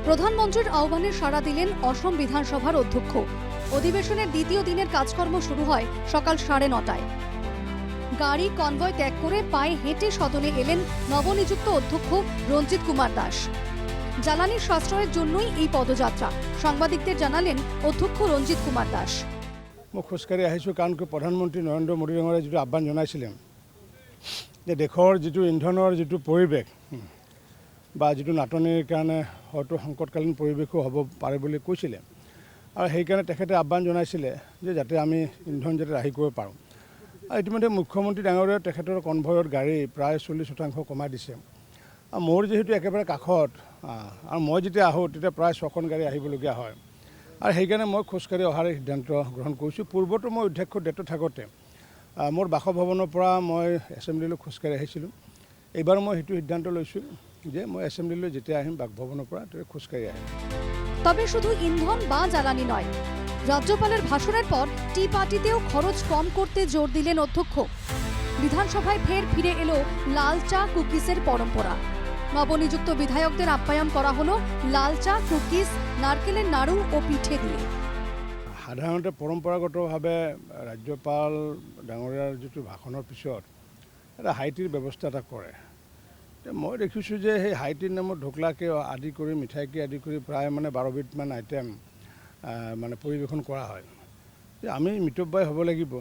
প্রধানমন্ত্রীর আহ্বানে সাড়া দিলেন অসম বিধানসভার অধ্যক্ষ। অধিবেশনের দ্বিতীয় দিনের কাজকর্ম শুরু হয় সকাল 9:30টায়। গাড়ি কনভয় ত্যাগ করে পায়ে হেঁটে সদনে এলেন নবনিযুক্ত অধ্যক্ষ রঞ্জিত কুমার দাস। জ্বালানির সাশ্রয়ের জন্যই এই পদযাত্রা, সাংবাদিকদের জানালেন অধ্যক্ষ রঞ্জিত কুমার দাস। মই খোজকাঢ়ি আহিছোঁ কাৰণ প্ৰধানমন্ত্ৰী নৰেন্দ্ৰ মোদী ডাঙৰীয়াই যিটো আহ্বান জনাইছিলে যে দেশৰ যিটো ইন্ধনৰ যিটো পৰিৱেশ বা যিটো নাটনিৰ কাৰণে হয়তো সংকটকালীন পৰিৱেশো হ'ব পাৰে বুলি কৈছিলে, আৰু সেইকাৰণে তেখেতে আহ্বান জনাইছিলে যে যাতে আমি ইন্ধন যাতে ৰাহি কৰিব পাৰোঁ। আৰু ইতিমধ্যে মুখ্যমন্ত্ৰী ডাঙৰীয়াই তেখেতৰ কনভয়ৰ গাড়ী প্ৰায় 40% কমাই দিছে। আৰু মোৰ যিহেতু একেবাৰে কাষত, আৰু মই যেতিয়া আহোঁ তেতিয়া প্ৰায় 6খন গাড়ী আহিবলগীয়া হয়, আৰু সেইকাৰণে মই খোজকাঢ়ি অহাৰ সিদ্ধান্ত গ্ৰহণ কৰিছোঁ। পূৰ্বতো মই অধ্যক্ষৰ দায়িত্বত থাকোঁতে মোৰ বাসভৱনৰ পৰা মই এছেম্বলিলৈ খোজকাঢ়ি আহিছিলোঁ। এইবাৰ মই সেইটো সিদ্ধান্ত লৈছোঁ যে মই এছেম্বলিলৈ যেতিয়া আহিম বাসভৱনৰ পৰা তেতিয়া খোজকাঢ়ি আহিম। তবে শুধু ইন্ধন বা জ্বালানি নয়, রাজ্যপালের ভাষণের পর টি পার্টিতেও খরচ কম করতে জোর দিলেন অধ্যক্ষ। বিধানসভায় ফের ফিরে এলো লাল চা কুকিজের পরম্পরা। নবনিযুক্ত বিধায়কদের আপ্যায়ন করা হলো লাল চা, কুকিজ, নারকেলের নাড়ু ও পিঠে দিয়ে। সাধাৰণতে পৰম্পৰাগতভাৱে ৰাজ্যপাল ডাঙৰীয়াৰ যিটো ভাষণৰ পিছত এটা হাইটিৰ ব্যৱস্থা এটা কৰে। মই দেখিছোঁ যে সেই হাইটিৰ নামত ঢোকলাকে আদি কৰি মিঠাইকে আদি কৰি প্ৰায় 12বিধমান আইটেম পৰিৱেশন কৰা হয়। আমি মিতব্যয়ী হ'ব লাগিব।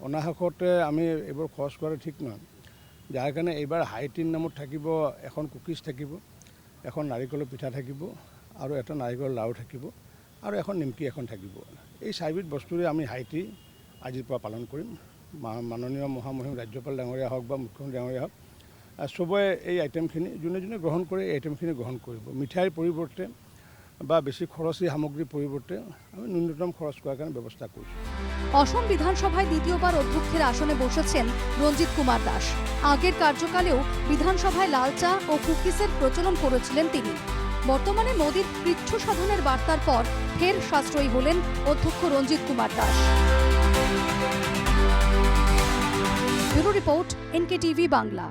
অনাহকতে আমি এইবোৰ খৰচ কৰা ঠিক নহয়। যাৰ কাৰণে এইবাৰ হাইটিৰ নামত থাকিব এখন কুকিজ থাকিব, এখন নাৰিকলৰ পিঠা থাকিব, আৰু এটা নাৰিকলৰ লাড়ু থাকিব, আৰু এখন নিমকি এখন থাকিব। এই 4বিধ বস্তুৰে আমি হাইটি আজিৰ পৰা পালন কৰিম। মাননীয় মহামহিম ৰাজ্যপাল ডাঙৰীয়া হওক বা মুখ্যমন্ত্ৰী ডাঙৰীয়া হওক, চবৰে এই আইটেমখিনি যোনে যোনে গ্ৰহণ কৰে এই আইটেমখিনি গ্ৰহণ কৰিব। মিঠাইৰ পৰিৱৰ্তে বা বেছি খৰচী সামগ্ৰীৰ পৰিৱৰ্তে আমি ন্যূনতম খৰচ কৰাৰ কাৰণে ব্যৱস্থা কৰিছোঁ। অসম বিধানসভায় দ্বিতীয়বার অধ্যক্ষের আসনে বসেছেন রঞ্জিত কুমার দাস। আগের কার্যকালেও বিধানসভায় লাল চা ও কুকিজের প্রচলন করেছিলেন তিনি। বর্তমানে মোদির কৃচ্ছ সাধনের বার্তার পর ফের সাশ্রয়ী হলেন অধ্যক্ষ Ranjit Kumar Das. Bureau report, NKTV Bangla.